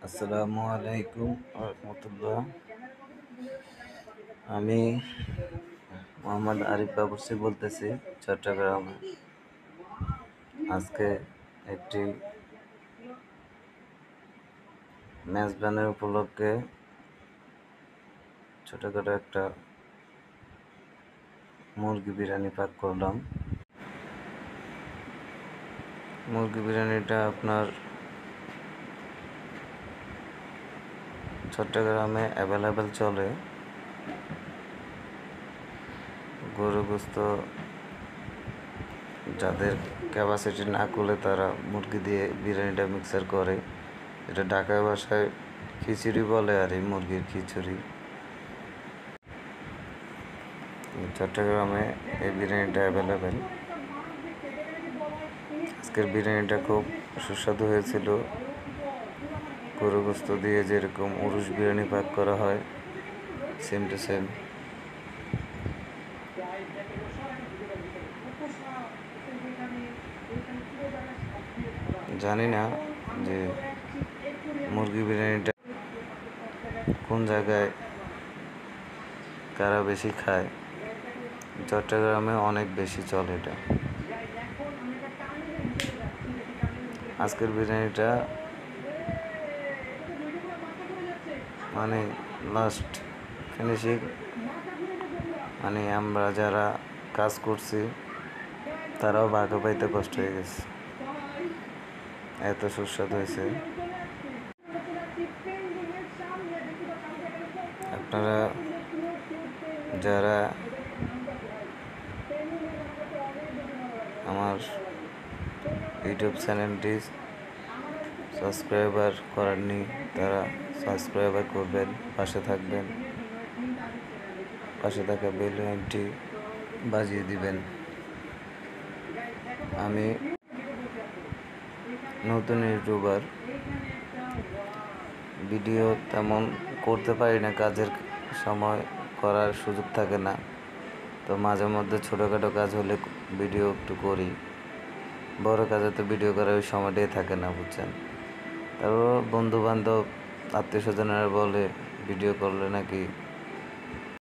আসসালামু আলাইকুম রহমতুল্লাহ। আমি মোহাম্মদ আরিফ বাবুর্চি বলতেছি চট্টগ্রামে। আজকে একটি মেজবানের উপলক্ষে ছোটখাটো একটা মুরগি বিরিয়ানি পাক করলাম। মুরগি বিরিয়ানিটা আপনার চট্টগ্রামে অ্যাভেলেবেল চলে। গরু গোস্ত যাদের ক্যাপাসিটি না করলে তারা মুরগি দিয়ে বিরিয়ানিটা মিক্সার করে। এটা ঢাকায় ভাষায় খিচুড়ি বলে, আর এই মুরগির খিচুড়ি। চট্টগ্রামে এই বিরিয়ানিটা অ্যাভেলেবেল। আজকের বিরিয়ানিটা খুব সুস্বাদু হয়েছিল। গরু গোস্ত দিয়ে যেরকম উরুস বিরিয়ানি পাক করা হয়, সেম টু সেম। জানি না যে মুরগি বিরিয়ানিটা কোন জায়গায় কারা বেশি খায়। চট্টগ্রামে অনেক বেশি চলে এটা। আজকের বিরিয়ানিটা মানে লাস্ট ফিনিশিং, মানে আমরা যারা কাজ করছি তারাও ভাগে পাইতে কষ্ট হয়ে গেছে, এত সুস্বাদু হয়েছে। আপনারা যারা আমার ইউটিউব চ্যানেলটি সাবস্ক্রাইবার করেননি, তারা সাবস্ক্রাইবার করবেন, পাশে থাকবেন, পাশে থাকা বেল আইকনটি বাজিয়ে দিবেন। আমি নতুন ইউটিউবার, ভিডিও তেমন করতে পারি না, কাজের সময় করার সুযোগ থাকে না। তো মাঝে মধ্যে ছোটোখাটো কাজ হলে ভিডিও একটু করি, বড় কাজে তো ভিডিও করার ওই সময়টাই থাকে না, বুঝছেন। তারপর বন্ধু বান্ধব আত্মীয় স্বজনেরা বলে ভিডিও করলে নাকি